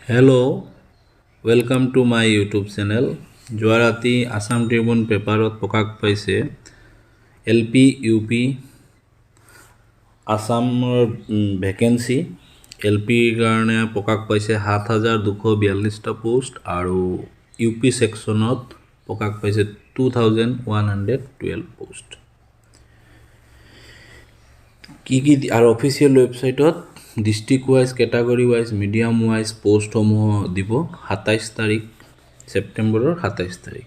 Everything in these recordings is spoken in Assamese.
Hello' welcome to my YouTube channel. যোৱা ৰাতি আছাম ট্ৰিবিউন পেপাৰত প্ৰকাশ পাইছে এল পি ইউ পি আছামৰ ভেকেঞ্চি। এল পিৰ কাৰণে প্ৰকাশ পাইছে ৭,২৪২টা পোষ্ট আৰু ইউ পি ছেকশ্যনত প্ৰকাশ পাইছে 2,112 পোষ্ট। কি আৰু অফিচিয়েল ৱেবছাইটত district wise, category wise, medium wise পষ্টসমূহ দিব ২৭ তাৰিখ ছেপ্টেম্বৰৰ ২৭ তাৰিখ।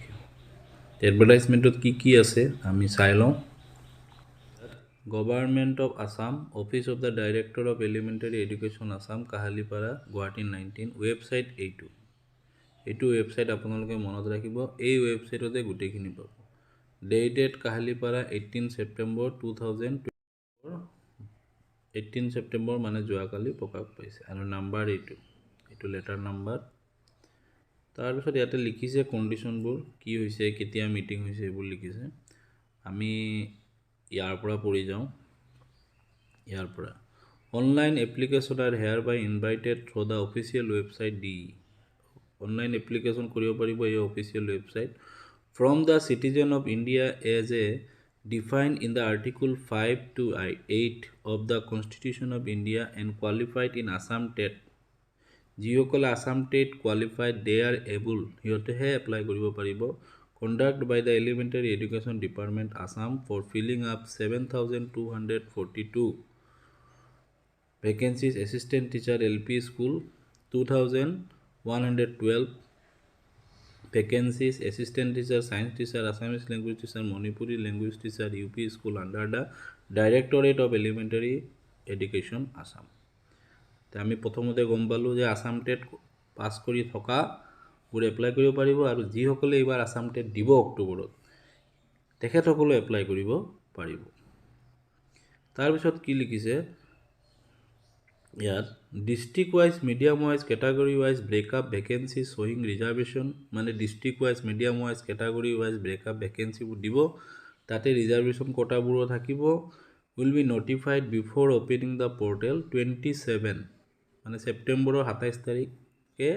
এডভাৰটাইজমেণ্টত কি আছে আমি চাই লওঁ। Government of Assam, office of the director of elementary education Assam, Kahalipara, Guwahati 19। Website এইটো ৱেবছাইট আপোনালোকে মনত ৰাখিব। এই ৱেবছাইটতে গোটেইখিনি পাব। ডেটেড কাহালিপাৰা 18 ছেপ্টেম্বৰ 2024, 18 ছেপ্টেম্বৰ মানে যোৱাকালি প্ৰকাশ পাইছে। আৰু নাম্বাৰ এইটো লেটাৰ নাম্বাৰ। তাৰপিছত ইয়াতে লিখিছে কণ্ডিশ্যনবোৰ কি হৈছে, কেতিয়া মিটিং হৈছে এইবোৰ লিখিছে। আমি ইয়াৰ পৰা পঢ়ি যাওঁ। ইয়াৰ পৰা online application are hereby invited through the official website online application কৰিব পাৰিব এই official website from the citizen of India as a defined in the Article 5 to 8 of the Constitution of India and qualified in Assam TET. যিসকলে Assam TET qualified they are able, সিহঁতেহে এপ্লাই কৰিব পাৰিব। Conduct by the elementary education department Assam for filling up 7,242 vacancies assistant teacher L P school, 2,112 vacancies assistant teacher, science teacher, Assamese language teacher, Manipuri language teacher, UP school under the Directorate of Elementary Education Assam. আমি প্ৰথমতে গম পালোঁ যে আছাম টেট পাছ কৰি থকাবোৰ এপ্লাই কৰিব পাৰিব, আৰু যিসকলে এইবাৰ আছাম টেট দিব অক্টোবৰত তেখেতসকলে এপ্লাই কৰিব পাৰিব। তাৰপিছত কি লিখিছে ইয়াত, district wise, medium wise, category wise breakup vacancy শ্বয়িং ৰিজাৰ্ভেশ্যন, মানে district wise, medium wise, category wise breakup ভেকেঞ্চিবোৰ দিব। তাতে ৰিজাৰ্ভেশ্যন কোটাবোৰো থাকিব। Will be notified before opening the portal 27, মানে ছেপ্টেম্বৰৰ ২৭ তাৰিখে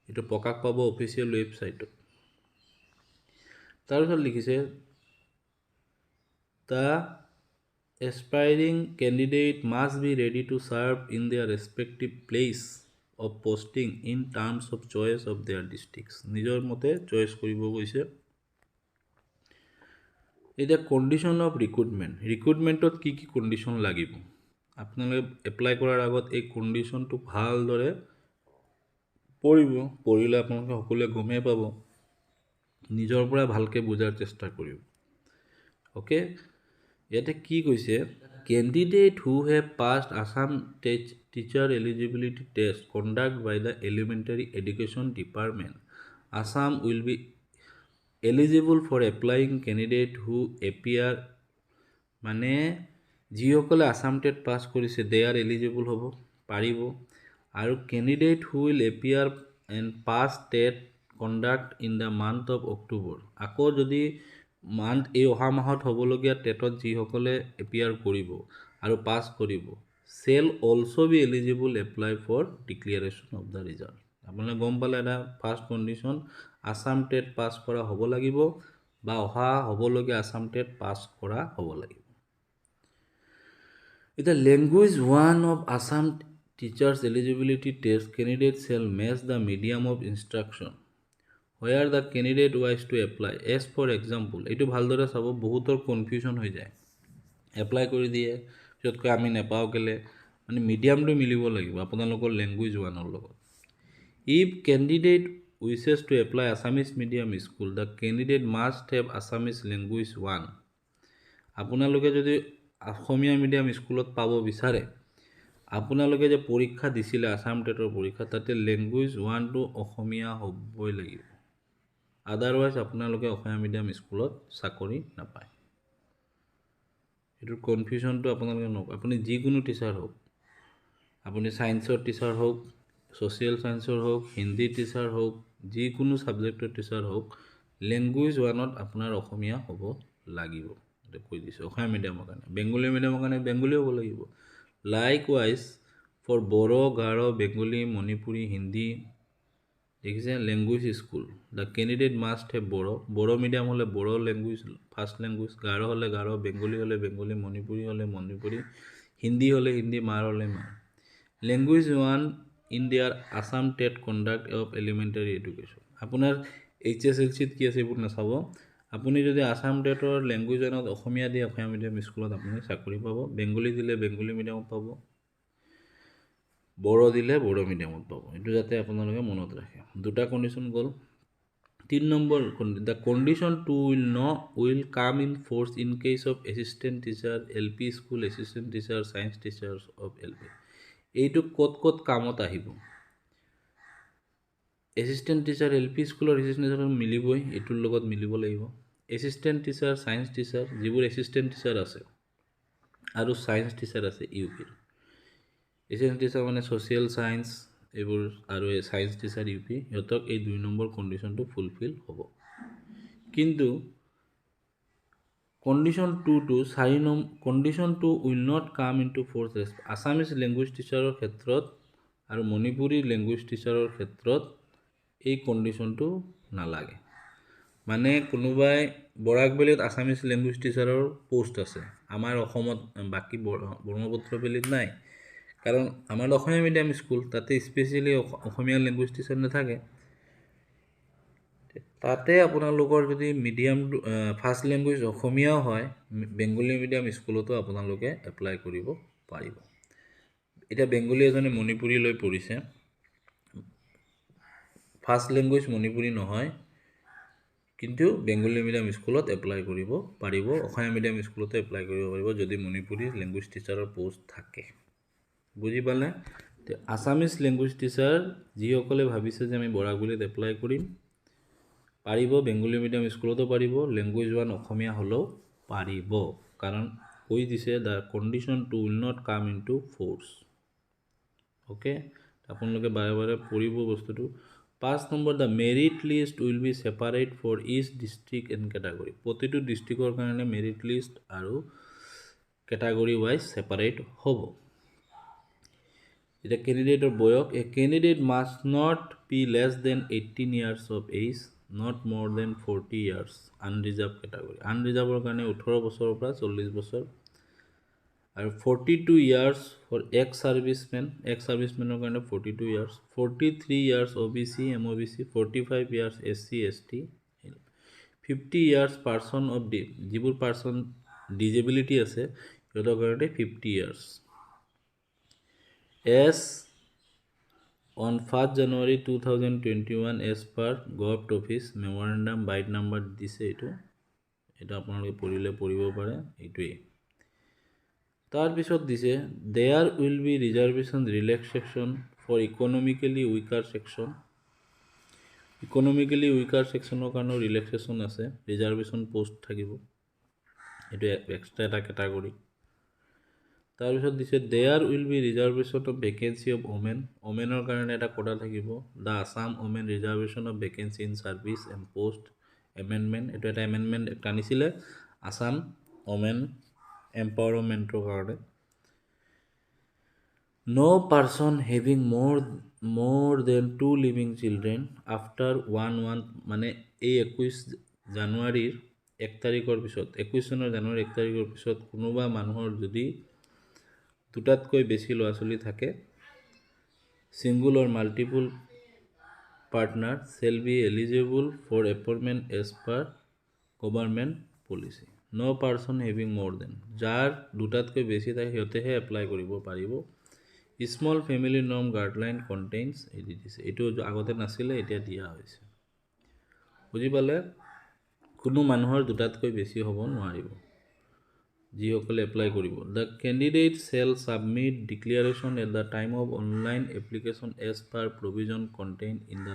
এইটো প্ৰকাশ পাব অফিচিয়েল ৱেবছাইটত। তাৰপিছত লিখিছে the aspiring candidate must be ready to serve in their respective place of posting in terms of choice of their districts. নিজৰ মতে চইচ কৰিব গৈছে। এতিয়া কণ্ডিশ্যন অফ ৰিক্ৰুটমেণ্টত কি কণ্ডিশ্যন লাগিব, আপোনালোকে এপ্লাই কৰাৰ আগত এই কণ্ডিশ্যনটো ভালদৰে পঢ়িলে আপোনালোকে সকলোৱে গমেই পাব। নিজৰ পৰা ভালকৈ বুজাৰ চেষ্টা কৰিব। অ'কে, ইয়াতে কি কৈছে, candidate who have passed Assam teacher eligibility test conduct by the elementary education department Assam will be eligible for applying candidate who appear, মানে যিসকলে আছাম টেট পাছ কৰিছে দে আৰ এলিজিবল হ'ব পাৰিব। আৰু candidate who will appear and pass TET conduct in the month of October, আকৌ যদি এই অহা মাহত হ'বলগীয়া টেটত যিসকলে এপিয়াৰ কৰিব আৰু পাছ কৰিব, shall also' be eligible apply for declaration of the result. আপোনালোকে গম পালে এটা first condition, Assam TET pass কৰা হ'ব লাগিব বা অহা হ'বলগীয়া আছাম টেট পাছ কৰা হ'ব লাগিব। এতিয়া language 1 of Assam teachers eligibility test candidate shall match the medium of instruction where the candidate wise to apply as for example, এইটো ভালদৰে চাব, বহুতৰ কনফিউজন হৈ যায়, এপ্লাই কৰি দিয়ে পিছতকৈ আমি নেপাওঁ কেলে, মানে মিডিয়ামটো মিলিব লাগিব আপোনালোকৰ লেংগুৱেজ 1ৰ লগত। If candidate wishes two apply Assamese medium school, the candidate must have Assamese language 1। আপোনালোকে যদি অসমীয়া মিডিয়াম স্কুলত পাব বিচাৰে, আপোনালোকে যে পৰীক্ষা দিছিলে আছাম টেটৰ পৰীক্ষা, তাতে লেংগুৱেজ 1টো অসমীয়া হ'বই লাগিব, আদাৰৱাইজ আপোনালোকে অসমীয়া মিডিয়াম স্কুলত চাকৰি নাপায়। এইটোৰ কনফিউশ্যনটো আপোনালোকে নকয়। আপুনি যিকোনো টিচাৰ হওক, আপুনি ছায়েন্সৰ টিচাৰ হওক, ছ'চিয়েল ছায়েন্সৰ হওক, হিন্দী টিচাৰ হওক, যিকোনো ছাবজেক্টৰ টিচাৰ হওক, লেংগুৱেজ 1ত আপোনাৰ অসমীয়া হ'ব লাগিব। এইটো কৈ দিছোঁ অসমীয়া মিডিয়ামৰ কাৰণে। বেংগলী মিডিয়ামৰ কাৰণে বেংগলী হ'ব লাগিব। Like wise for Bodo, Garo, Bengali, Manipuri, Hindi দেখিছে language school the candidate must have Bodo medium হ'লে Bodo language first language, Garo হ'লে গাৰো, বেংগলী হ'লে বেংগলী, মণিপুৰী হ'লে মণিপুৰী, হিন্দী হ'লে হিন্দী, মাৰ হ'লে মাৰ। লেংগুৱেজ 1 ইন দিয়াৰ Assam TET conduct of elementary education. আপোনাৰ HSLCত কি আছে এইবোৰ নাচাব। আপুনি যদি আছাম টেটৰ লেংগুৱেজ 1ত অসমীয়া দিয়ে অসমীয়া মিডিয়াম স্কুলত আপুনি চাকৰি পাব, বেংগলী দিলে বেংগলী মিডিয়ামত পাব, বড়ো দিলে বড়ো মিডিয়ামত পাব। এইটো যাতে আপোনালোকে মনত ৰাখে। দুটা কণ্ডিশ্যন গ'ল। 3 number, the condition two will come in force in case of assistant teacher LP school, assistant teacher science teachers of LP। এইটো ক'ত কামত আহিব? এছিষ্টেণ্ট টিচাৰ LP স্কুলৰ এছিষ্টেণ্ট টিচাৰ মিলিবই, এইটোৰ লগত মিলিব লাগিব। এছিষ্টেণ্ট টিচাৰ ছায়েন্স টিচাৰ, যিবোৰ এছিষ্টেণ্ট টিচাৰ আছে আৰু ছায়েন্স টিচাৰ আছে UPৰ। এছিষ্টেণ্ট টিচাৰ মানে ছ'চিয়েল ছায়েন্স এইবোৰ, আৰু ছায়েন্স টিচাৰ UP, সিহঁতক এই 2 নম্বৰ কণ্ডিশ্যনটো ফুলফিল হ'ব। কিন্তু condition 2 will not come in to force Assamese language টিচাৰৰ ক্ষেত্ৰত আৰু মণিপুৰী লেংগুৱেজ টিচাৰৰ ক্ষেত্ৰত এই কণ্ডিশ্যনটো নালাগে। মানে কোনোবাই বৰাকবেলিত আছামিজ লেংগুৱেজ টিচাৰৰ পোষ্ট আছে, আমাৰ অসমত বাকী ব্ৰহ্মপুত্ৰ বেলিত নাই, কাৰণ আমাৰ অসমীয়া মিডিয়াম স্কুল, তাতে স্পেচিয়েলি অসমীয়া লেংগুৱেজ টিচাৰ নাথাকে। তাতে আপোনালোকৰ যদি মিডিয়াম ফাৰ্ষ্ট লেংগুৱেজ অসমীয়াও হয়, বেংগলী মিডিয়াম স্কুলতো আপোনালোকে এপ্লাই কৰিব পাৰিব। এতিয়া বেংগলী এজনে মণিপুৰী লৈ পঢ়িছে, ফাৰ্ষ্ট লেংগুৱেজ মণিপুৰী নহয়, কিন্তু বেংগলী মিডিয়াম স্কুলত এপ্লাই কৰিব পাৰিব, অসমীয়া মিডিয়াম স্কুলতো এপ্লাই কৰিব পাৰিব যদি মণিপুৰী লেংগুৱেজ টিচাৰৰ পোষ্ট থাকে। বুজি পালে? আছামিজ লেংগুৱেজ টিচাৰ যিসকলে ভাবিছে যে আমি বৰাকবেলিত এপ্লাই কৰিম, পাৰিব, বেংগলী মিডিয়াম স্কুলতো পাৰিব, লেংগুৱেজ 1 অসমীয়া হ'লেও পাৰিব, কাৰণ কৈ দিছে the condition two will not come in to force. Okay, আপোনালোকে বাৰে বাৰে পঢ়িব বস্তুটো। 5 number, the merit list will be separate for each district and category. প্ৰতিটো ডিষ্ট্ৰিক্টৰ কাৰণে মেৰিট লিষ্ট আৰু কেটাগৰী ৱাইজ ছেপাৰেট হ'ব। এতিয়া কেণ্ডিডেটৰ বয়স, a candidate must not be less than 18 years of age, not more than 40 years, unreserved category. আনৰিজাৰ্ভৰ কাৰণে 18 বছৰৰ পৰা 40 বছৰ, আৰু 42 years ফৰ এক্স ছাৰ্ভিচমেনৰ কাৰণে 42 years, 43 years OBC MOBC, 45 years SC ST, 50 years person of যিবোৰ পাৰ্চন ডিজেবিলিটি আছে সিহঁতৰ কাৰণে 50 years। As on 1st January 2021 as per government office memorandum বাইট নাম্বাৰ দিছে, এইটো আপোনালোকে পঢ়িব পাৰে। এইটোৱেই তাৰপিছত দিছে, there will be reservation relaxation for economically weaker section. Economically weaker ছেকশ্যনৰ কাৰণেও ৰিলেক্সেশ্যন আছে, ৰিজাৰ্ভেশ্যন পোষ্ট থাকিব, এইটো এক্সট্ৰা এটা কেটাগৰী। তাৰপিছত দিছে, there will be reservation of vacancy of ওমেনৰ কাৰণে এটা কোটা থাকিব, the Assam women reservation of vacancy in service and post amendment. এইটো এটা এমেণ্ডমেণ্ট আনিছিলে আছাম ওমেন এম্পাৱাৰমেণ্টৰ কাৰণে। No person having more than 2 living children after 1 মানে এই 21 জানুৱাৰীৰ 1 তাৰিখৰ পিছত, 21 চনৰ জানুৱাৰী 1 তাৰিখৰ পিছত কোনোবা মানুহৰ যদি দুটাতকৈ বেছি ল'ৰা ছোৱালী থাকে, single or multiple partner shall be eligible for appointment as per government policy. No person having more than, যাৰ দুটাতকৈ বেছি থাকে সিহঁতেহে এপ্লাই কৰিব পাৰিব। Small family norm guideline contains, এইটো আগতে নাছিলে, এতিয়া দিয়া হৈছে। বুজি পালে? কোনো মানুহৰ দুটাতকৈ বেছি হ'ব নোৱাৰিব যিসকলে এপ্লাই কৰিব। The candidate shall submit declaration at the time of online application as per provision contain in the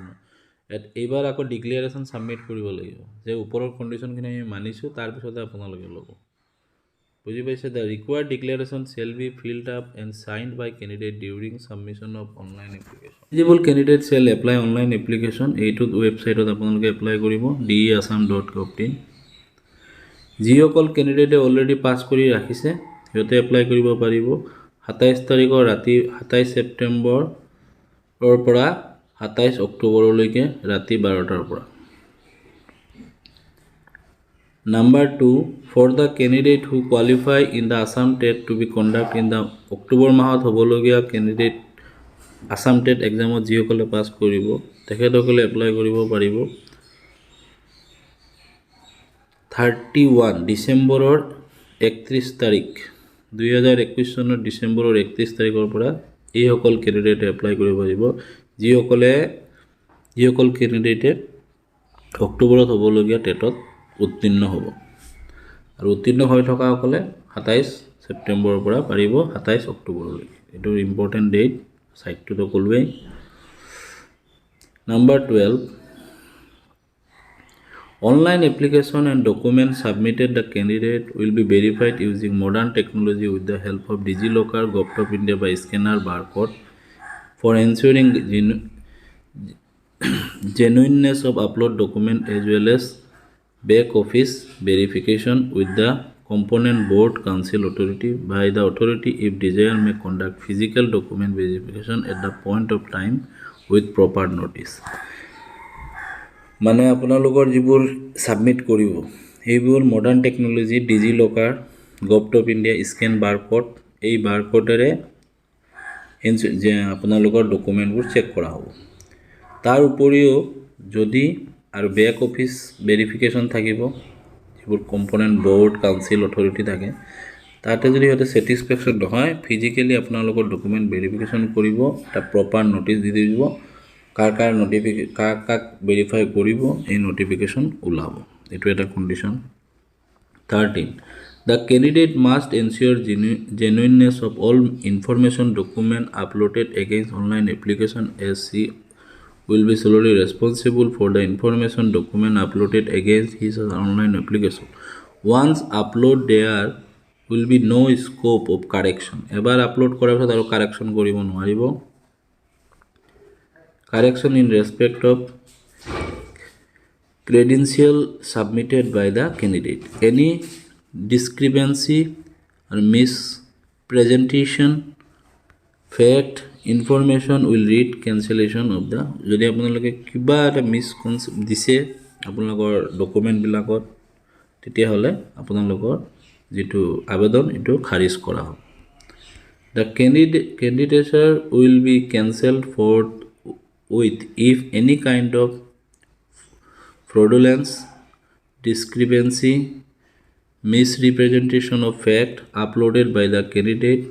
এইবাৰ আকৌ ডিক্লেৰেশ্যন ছাবমিট কৰিব লাগিব যে ওপৰৰ কণ্ডিশ্যনখিনি আমি মানিছোঁ, তাৰপিছতে আপোনালোকে ল'ব। বুজি পাইছে? The required declaration shall be filled up and signed by candidate during submission of online application. Eligible candidate shall apply online application, এইটোত ৱেবছাইটত আপোনালোকে এপ্লাই কৰিব, deassam.gov.in। যিসকল কেণ্ডিডেটে অলৰেডি পাছ কৰি ৰাখিছে সিহঁতে এপ্লাই কৰিব পাৰিব। 27 তাৰিখৰ ৰাতি 27 ছেপ্টেম্বৰৰ পৰা 27 অক্টোবৰলৈকে ৰাতি 12টাৰ পৰা। Number 2, for the candidate who qualify in the Assam TET to be conducted in the October মাহত হ'বলগীয়া candidate Assam TET এক্সামত যিসকলে পাছ কৰিব তেখেতসকলে এপ্লাই কৰিব পাৰিব 31 ডিচেম্বৰৰ 31 তাৰিখ 2021 চনৰ ডিচেম্বৰৰ 31 তাৰিখৰ পৰা এইসকল কেণ্ডিডেটে এপ্লাই কৰিব পাৰিব যিসকল কেণ্ডিডেটে অক্টোবৰত হ'বলগীয়া টেটত উত্তীৰ্ণ হ'ব আৰু উত্তীৰ্ণ হৈ থকাসকলে 27 ছেপ্টেম্বৰৰ পৰা পাৰিব 27 অক্টোবৰলৈকে। এইটো ইম্পৰ্টেণ্ট ডেট সাইটটো ক'লোৱেই। Number 12, online application and documents submitted the candidate will be verified using modern technology with the help of DigiLocker, Gov India by scanner barcode for ensuring genuineness of upload document as well as back office verification with the component board council authority by the authority if desire may conduct physical document verification at the point of time with proper notice। মানে আপোনালোকৰ যিবোৰ সাবমিট কৰিব এইবোৰ modern technology DigiLocker gov India scan barcode এই বাৰকোডেৰে যে আপোনালোকৰ ডকুমেণ্টবোৰ চেক কৰা হ'ব। তাৰ উপৰিও যদি আৰু বেক অফিচ ভেৰিফিকেশ্যন থাকিব যিবোৰ কম্পনেণ্ট বৰ্ড কাউন্সিল অথৰিটি থাকে তাতে যদি সিহঁতে ছেটিছফেকশ্যন নহয় ফিজিকেলি আপোনালোকৰ ডকুমেণ্ট ভেৰিফিকেশ্যন কৰিব এটা প্ৰপাৰ নটিচ দি দিব কাক ভেৰিফাই কৰিব এই নটিফিকেশ্যন ওলাব। এইটো এটা condition. 13, the candidate must ensure genuineness of all information document uploaded against online application as she will be solely responsible for the information document uploaded against his online application. Once upload there will be no scope of correction. এবাৰ আপলোড কৰাৰ পিছত আৰু কাৰেকশ্যন কৰিব নোৱাৰিব। Correction in respect of credential submitted by the candidate. Any discrepancy or mispresentation, fact, information will lead cancellation of the যদি আপোনালোকে কিবা এটা মিসকনসেপ্ট দিছে আপোনালোকৰ ডকুমেণ্টবিলাকত তেতিয়াহ'লে আপোনালোকৰ যিটো আবেদন এইটো খাৰিজ কৰা হ'ব। The candidature will be cancelled with if any kind of fraudulence, discrepancy, misrepresentation of fact uploaded by the candidate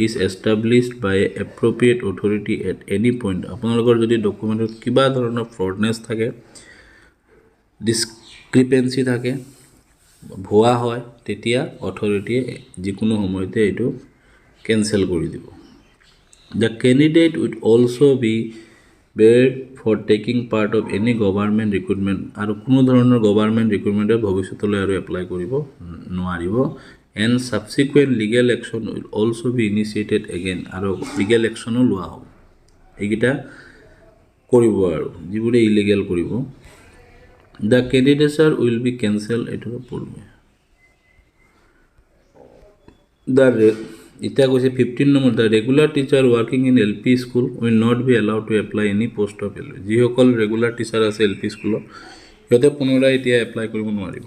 is established by appropriate authority at any point. আপোনালোকৰ যদি ডকুমেণ্টত কিবা ধৰণৰ ফ্ৰডনেছ থাকে ডিসক্ৰিপেন্সি থাকে ভুয়া হয় তেতিয়া অথৰিটিয়ে যিকোনো সময়তে এইটো কেনসেল কৰি দিব। The candidate would also be barred for taking part of any government recruitment আৰু কোনো ধৰণৰ গভৰ্ণমেণ্ট ৰিক্ৰুটমেণ্টে ভৱিষ্যতলৈ আৰু এপ্লাই কৰিব নোৱাৰিব। and subsequent legal action will also be initiated again আৰু legal actionও লোৱা হ'ব। এইকেইটা কৰিব আৰু যিবোৰে ইলিগেল কৰিব। The candidature will be cancelled এইটো পঢ়িব। এতিয়া কৈছে 15 number the regular teacher working in LP school will not be allowed to apply any post of LP। যিসকল ৰেগুলাৰ টিচাৰ আছে LP স্কুলত সিহঁতে পুনৰাই এতিয়া এপ্লাই কৰিব নোৱাৰিব।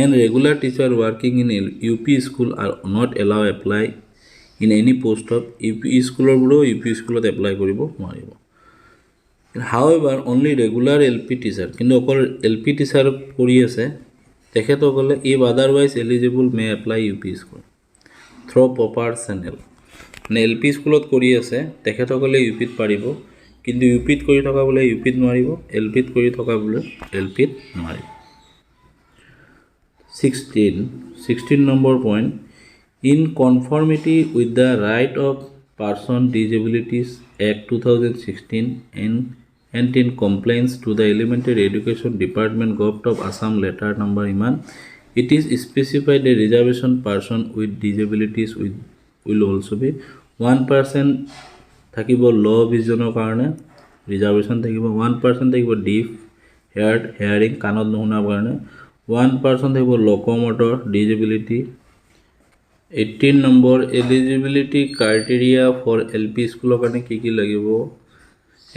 and regular teacher working in UP school are not allowed apply in any post of UP স্কুলৰ বুলো UP স্কুলত এপ্লাই কৰিব নোৱাৰিব। however only regular LP teacher কিন্তু অকল LP টিচাৰ কৰি আছে তেখেতসকলে if otherwise eligible may apply UP school through proper channel। মানে LP স্কুলত কৰি আছে তেখেতসকলে UPত পাৰিব কিন্তু UPত কৰি থকা বোলে UPত নোৱাৰিব LPত কৰি থকা বোলে LPত নোৱাৰিব। 16 number point in conformity with the Right of Person Disabilities Act 2016 and in compliance to the Elementary Education Department Gov of Assam letter number iman it is specified a reservation person with disabilities will also be 1% থাকিব low visionৰ কাৰণে reservation থাকিব 1% থাকিব deaf hearing কাণত নুশুনাৰ কাৰণে 1% থাকিব locomotor disability 18 number eligibility criteria for LP স্কুলৰ কাৰণে কি লাগিব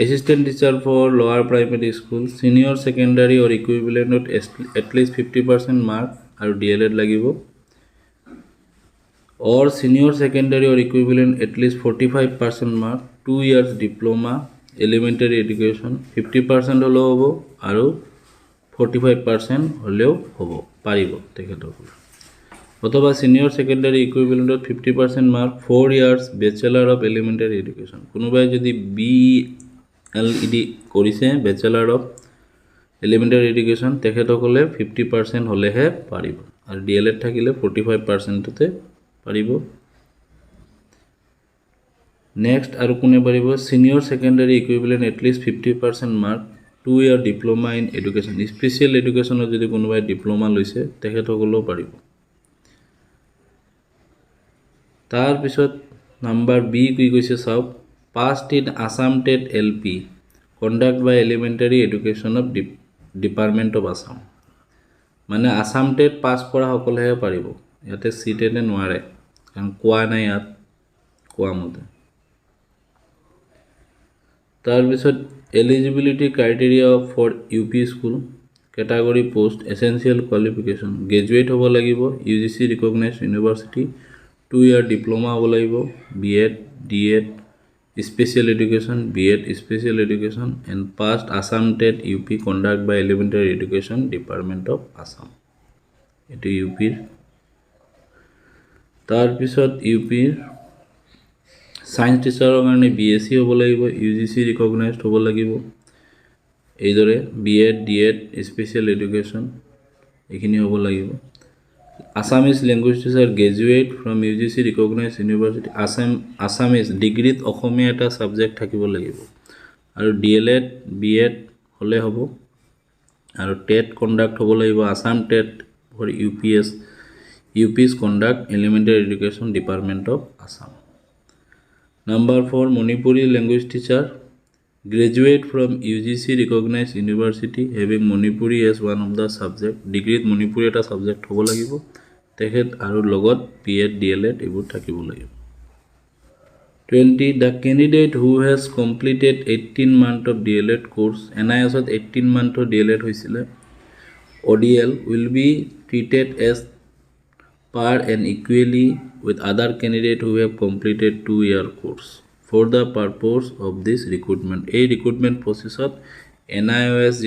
assistant teacher for lower primary school senior secondary or ইকুইভেলেন্টত এটলিষ্ট 50% মাৰ্ক আৰু DLED লাগিব or senior secondary or equivalent at least 45% mark 2 years diploma elementary education 50% হলো হবো আৰু 45% হলেও হবো পাৰিব তেখেতসকল অথবা senior secondary equivalent 50% mark 4 years bachelor of elementary education কোনোবাই যদি BELED কৰিছে bachelor of elementary education তেখেতসকলে 50% হলেহে পাৰিব আৰু DLED থাকিলে 45% তে পাৰিব নেক্সট আৰু কোনে পাৰিব senior secondary equivalent at least 50% mark 2 year diploma in education special এডুকেশ্যনত যদি কোনোবাই ডিপ্লোমা লৈছে তেখেতসকলেও পাৰিব তাৰ পিছত নাম্বাৰ বি কি কৈছে চাওক passed in Assam TET LP conduct by elementary education of department of Assam মানে আসাম টেট পাস কৰা সকলেহে পাৰিব ইয়াতে সিটেটে নোৱাৰে কাৰণ কোৱা নাই ইয়াত কোৱা মতে তাৰ পিছত eligibility criteria for UP school category post essential qualification graduate হ'ব লাগিব UGC recognised university 2 year diploma হ'ব লাগিব BEd DEd special education BEd special education and passed Assam TET UP conduct by elementary education department of Assam এটো UP তাৰ পিছত UP সায়েন্স টিচাৰৰ কাৰণে BSc হ'ব লাগিব UGC ৰিকগনাইজড হ'ব লাগিব এইদৰে BEd DEd স্পেশাল এডুকেশ্যন এখিনি হ'ব লাগিব Assamese language teacher graduate from UGC recognised university Assamese ডিগ্ৰীত অসমীয়া এটা সাবজেক্ট থাকিব লাগিব আৰু DLED BEd হলে হ'ব আৰু টেট কন্ডাক্ট হ'ব লাগিব Assam TET for UP's conduct elementary education department of Assam number 4 Manipuri language teacher graduate from UGC recognized university having Manipuri as one of the subject degree Manipuri eta subject hobo lagibo tekhet aru logot BEd DLED ebur thakibo lagibo 20 the candidate who has completed 18 month of DLED course NIS ot 18 month of DLED hoisile ODL will be treated as par and equally with other candidates who have completed 2-year course for the purpose of this recruitment. A recruitment process of NIOS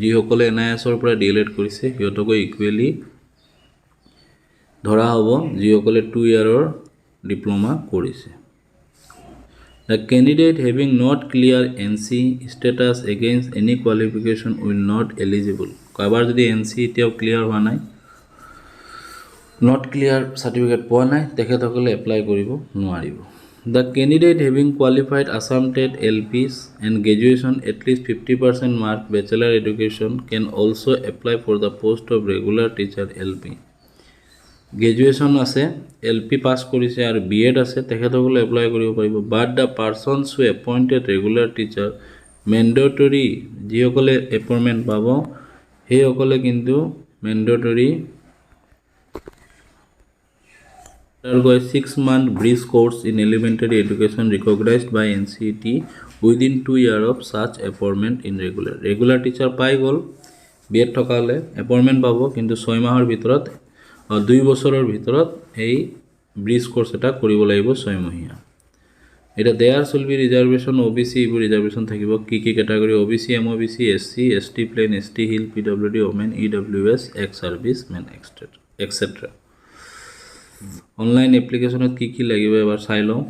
যিসকলে NIS ৰ পৰা DLED কৰিছে সিহঁতক equally ধৰা হ'ব যিসকলে 2 ইয়াৰৰ ডিপ্লোমা কৰিছে The candidate having not clear NC status against any qualification will not eligible কাবাৰ যদি NC এতিয়াও ক্লিয়াৰ হোৱা নাই not clear certificate পোৱা নাই তেখেতসকলে এপ্লাই কৰিব নোৱাৰিব The candidate having qualified Assam TET LPs and graduation at least 50% mark bachelor education can also apply for the post of regular teacher LP graduation আছে LP pass কৰিছে আৰু BEd আছে তেখেতসকলে এপ্লাই কৰিব পাৰিব but the persons who appointed regular teacher mandatory যিসকলে appointment পাব সেইসকলে কিন্তু mandatory undergo a 6-month brief course in elementary education recognized by NCET within 2 years of such appointment in regular teacher পাই গল BEd থকালে appointment পাব কিন্তু 6 মাহৰ ভিতৰত 2 বছৰৰ ভিতৰত এই ব্ৰিজ কোৰ্স এটা কৰিব লাগিব 6 মহিয়া এটা there should be reservation OBC ইবু ৰিজাৰ্ভেশন থাকিব কি category OBC MOBC SC ST plain ST hill PWD women EWS ex servicemen etc online এপ্লিকেশনত কি লাগিব এবাৰ চাই লও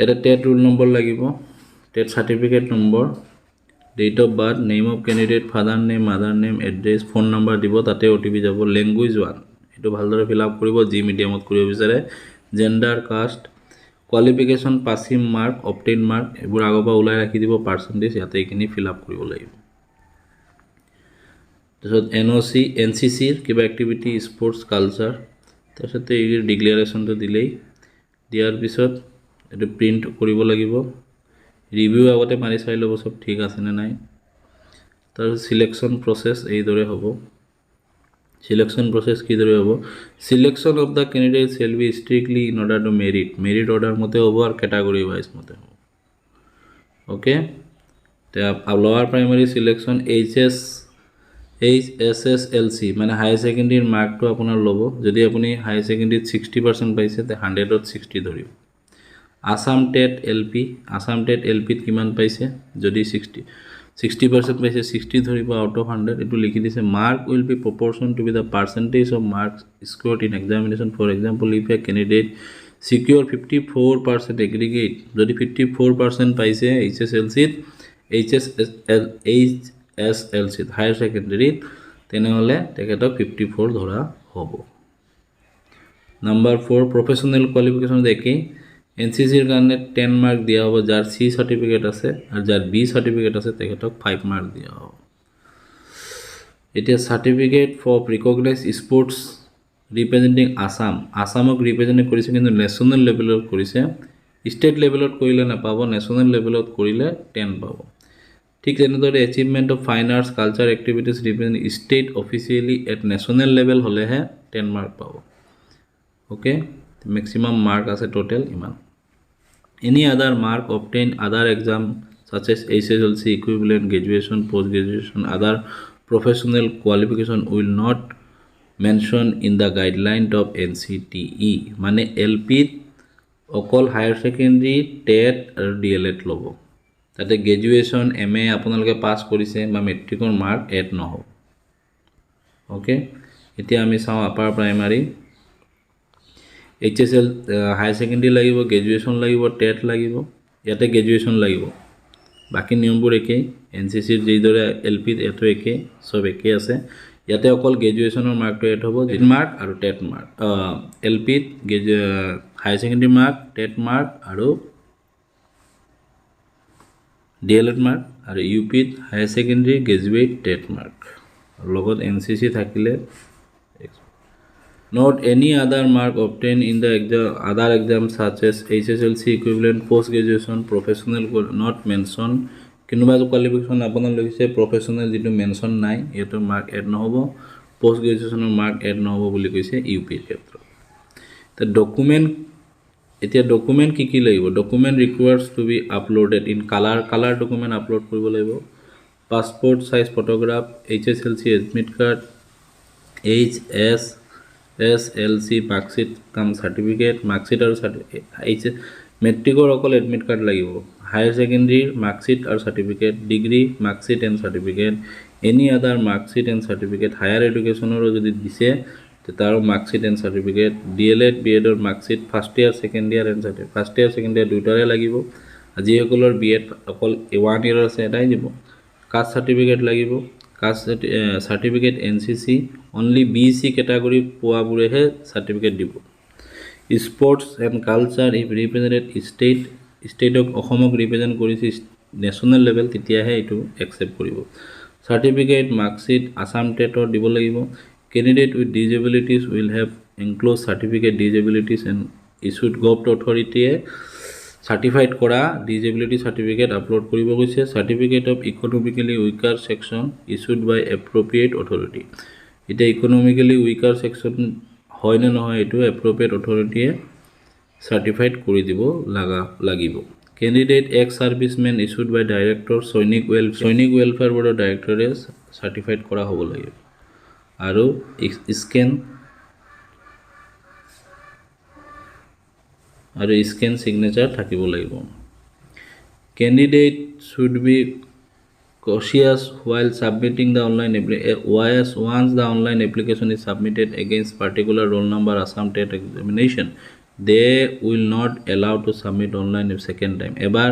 এটা টেট ৰুল নম্বৰ লাগিব TET certificate number date of birth name of candidate father name mother name address phone number দিব তাতে OTP যাব ল্যাঙ্গুৱেজ 1 এটো ভালদৰে ফিল আপ কৰিব জি মিডিয়ামত কৰিব বিচাৰে gender caste qualification passing mark obtain mark এবোৰ আগবা উলাই ৰাখি দিব পাৰ্সেন্টেজ ইয়াতে এখিনি ফিল আপ কৰিব লাগিব তাৰছত NOC NCC কিবা এক্টিভিটি স্পোৰ্টস কালচাৰ তাৰছতে এই ডিক্লাৰেশনটো দিলেই দিয়াৰ পিছত এটো প্ৰিন্ট কৰিব লাগিব ৰিভিউ আগতে মাৰি চাই লব সব ঠিক আছে নে নাই তাৰ সিলেকশন প্ৰসেস এইদৰে হ'ব সিলেকশন প্ৰসেস কিদৰে হ'ব selection of the candidate shall be strictly in order to merit order মতে হ'ব আৰু ক্যাটাগৰি ওয়াইজ মতে হ'ব ওকে তে লোৱাৰ প্ৰাইমাৰী সিলেকশন HSSLC মানে হাই সেকেন্ডাৰীৰ মাৰ্কটো আপোনাৰ ল'ব যদি আপুনি হাই সেকেন্ডাৰীত 60% পাইছে তে 100ত 60 ধৰিব আসাম টেট LP ত কিমান পাইছে যদি 60% পাইছে 60 ধৰিব আউট অফ 100 এটো লিখি দিছে mark will be proportion to be the percentage of marks scored in examination for example if a candidate secure 54% aggregate যদি 54% পাইছে HSLC ত হায়াৰ সেকেন্ডাৰীত তেনেহলে তেখেতক 54 ধৰা হ'ব নাম্বার 4 প্রফেশনাল কোয়ালিফিকেশন দেখি এনসিসি এর কারণে 10 মার্ক দিয়া হবে যার সি সার্টিফিকেট আছে আর যার বি সার্টিফিকেট আছে তেখেতক 5 মার্ক দিয়া হবে এটা certificate for recognise sports representing আসামক রিপ্রেজেন্ট কৰিছে কিন্তু ন্যাশনাল লেভেলত কৰিছে স্টেট লেভেলত কৰিলে না পাব ন্যাশনাল লেভেলত কৰিলে 10 পাব ঠিক তেনেদৰে achievement of fine arts culture activities represent state officially at national level হলেহে 10 মার্ক পাব ওকে maximum mark আছে total ইমান any other mark obtained other exam such as SSLC equivalent graduation post graduation other professional qualification will not mention in the guideline of NCTE মানে LP অকল হায়াৰ সেকেন্ডাৰী টেট আৰু DLED ল'ব তাতে গ্ৰেজুৱেচন MA আপোনালোকে পাস কৰিছে বা মেট্ৰিকৰ মাৰ্ক এড নহব ওকে এতিয়া আমি চাওঁ আপাৰ প্ৰাইমাৰী HSL হাই সেকেন্ডাৰী লাগিব গ্ৰেজুৱেচন লাগিব টেট লাগিব ইয়াতে গ্ৰেজুৱেচন লাগিব বাকি নিয়মবোৰ একেই NCC ৰ যেইদৰে LP ত এটো একেই সব একেই আছে ইয়াতে অকল গ্ৰেজুৱেচনৰ মাৰ্কটো এড হ'ব জিন মাৰ্ক আৰু টেট মাৰ্ক LP ত হাই সেকেন্ডাৰী মাৰ্ক টেট মাৰ্ক আৰু DLED মাৰ্ক আৰু UP ত হাই সেকেন্ডাৰী গ্ৰেজুৱেট টেট মাৰ্ক লগত NCC থাকিলে Not any other mark obtained in the other exams such as HSLC equivalent post graduation professional not mentioned কিনুবা কোয়ালিফিকেশন আপোনাৰ লৈছে প্ৰফেশনাল যেটো মেনশন নাই এটো মাৰ্ক এড নহব পোস্ট গ্ৰেজুৱেচনৰ মাৰ্ক এড নহব বুলি কৈছে ইউপি ক্ষেত্ৰত তে ডকুমেন্ট এতিয়া ডকুমেন্ট কি লাগিব document requires to be uploaded in colour document upload কৰিব লাগিব passport size photograph HSLC admit card SSLC marksheet cum certificate marksheet আৰু মেট্ৰিকৰ অকল এডমিট কাৰ্ড লাগিব হায়াৰ সেকেন্ডাৰীৰ মাৰ্কশিট আৰু certificate degree marksheet and certificate any other marksheet and certificate higher এডুকেশনৰ যদি দিছে তে তাৰ marksheet and certificate DLED BEd ৰ marksheet first year second year and certificate first year second year দুটাৰে লাগিব আজি সকলৰ BEd অকল 1 ইয়াৰ আছে এটাই দিব কাস্ট সাৰ্টিফিকেট লাগিব caste certificate NCC only BC category পোৱা বুৰেহে সাৰ্টিফিকেট দিব sports and culture if represented স্টেটক অসমক ৰিপ্ৰেজেন্ট কৰিছে ন্যাশনাল লেভেল তেতিয়াহে এটো একসেপ্ট কৰিব সাৰ্টিফিকেট মাৰ্কশিট আসাম টেটৰ দিব লাগিব candidate with disabilities will have enclose certificate disabilities and issued government অথৰিটিয়ে সাৰ্টিফাইড কৰা ডিসেবিলিটি সাৰ্টিফিকেট আপলোড কৰিব কৈছে certificate of economically weaker section issued by appropriate authority এটা ইকোনমিক্যালি উইকাৰ সেকশন হয় না নহয় এটো এপ্ৰোপ্ৰিয়েট অথৰিটিয়ে সাৰ্টিফাইড কৰি দিব লাগিব ক্যান্ডিডেট এক্স সাৰ্ভিসম্যান ইস্যুড বাই ডাইৰেক্টৰ সৈনিক ওয়েলফেয়াৰ বোৰ্ডৰ ডাইৰেক্টৰে সাৰ্টিফাইড কৰা হ'ব লাগিব আৰু স্ক্যান সিগনেচার থাকিব লাগিব candidate should be cautious while submitting the online once the online application is submitted against particular roll number Assam TET examination they will not allow to submit online a second time এবাৰ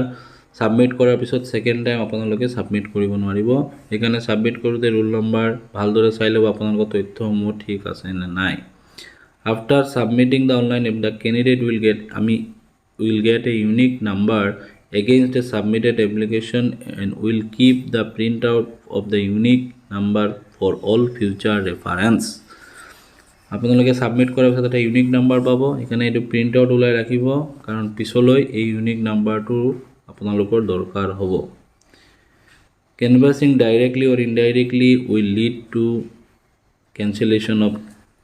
সাবমিট কৰাৰ পিছত সেকেন্ড টাইম আপোনালোকে সাবমিট কৰিব নোৱাৰিব এখানে সাবমিট কৰোতে ৰোল নম্বৰ ভালদৰে চাই লব আপোনালোকৰ তথ্যসমূহ ঠিক আছে নে নাই after submitting the online the candidate will get a unique number against a submitted application and will keep the printout of the unique number for all future reference আপোনালোকে সাবমিট কৰাৰ পিছত এটা ইউনিক নাম্বাৰ পাব এখানে এটো প্ৰিন্ট আউট উলাই ৰাখিব কাৰণ পিছলৈ এই ইউনিক নাম্বাৰটো আপোনালোকৰ দৰকাৰ হ'ব Canvassing directly or indirectly will lead to cancellation of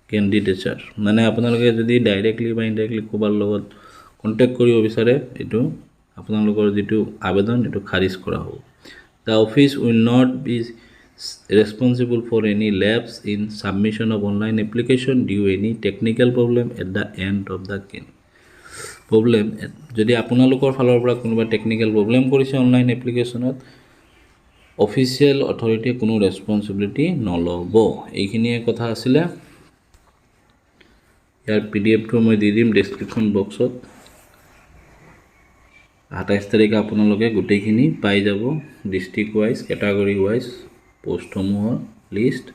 candidature. মানে আপোনালোকে যদি ডাইৰেক্টলি বা ইনডাইৰেক্টলি ক'ৰবাৰ লগত কণ্টেক্ট কৰিব বিচাৰে এইটো আপোনালোকৰ যিটো আবেদন এইটো খাৰিজ কৰা হ'ব। The office will not be responsible for any lapse in submission of online application due any technical problem at the end of the problem. যদি আপোনালোকৰ ফালৰ পৰা কোনোবা টেকনিকেল প্ৰব্লেম কৰিছে অনলাইন এপ্লিকেশ্যনত অফিচিয়েল অথৰিটিয়ে কোনো ৰেছপন্সিবিলিটি নল'ব। এইখিনিয়ে কথা আছিলে। ইয়াৰ PDF-টো মই দি দিম ডেছক্ৰিপশ্যন বক্সত। 28 তাৰিখে আপোনালোকে গোটেইখিনি পাই যাব district wise category wise পোষ্টসমূহৰ list.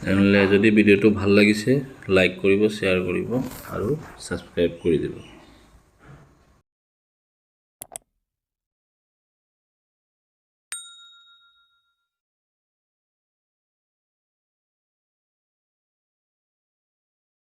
তেনেহ'লে যদি ভিডিঅ'টো ভাল লাগিছে লাইক কৰিব, শ্বেয়াৰ কৰিব আৰু ছাবস্ক্ৰাইব কৰি দিব।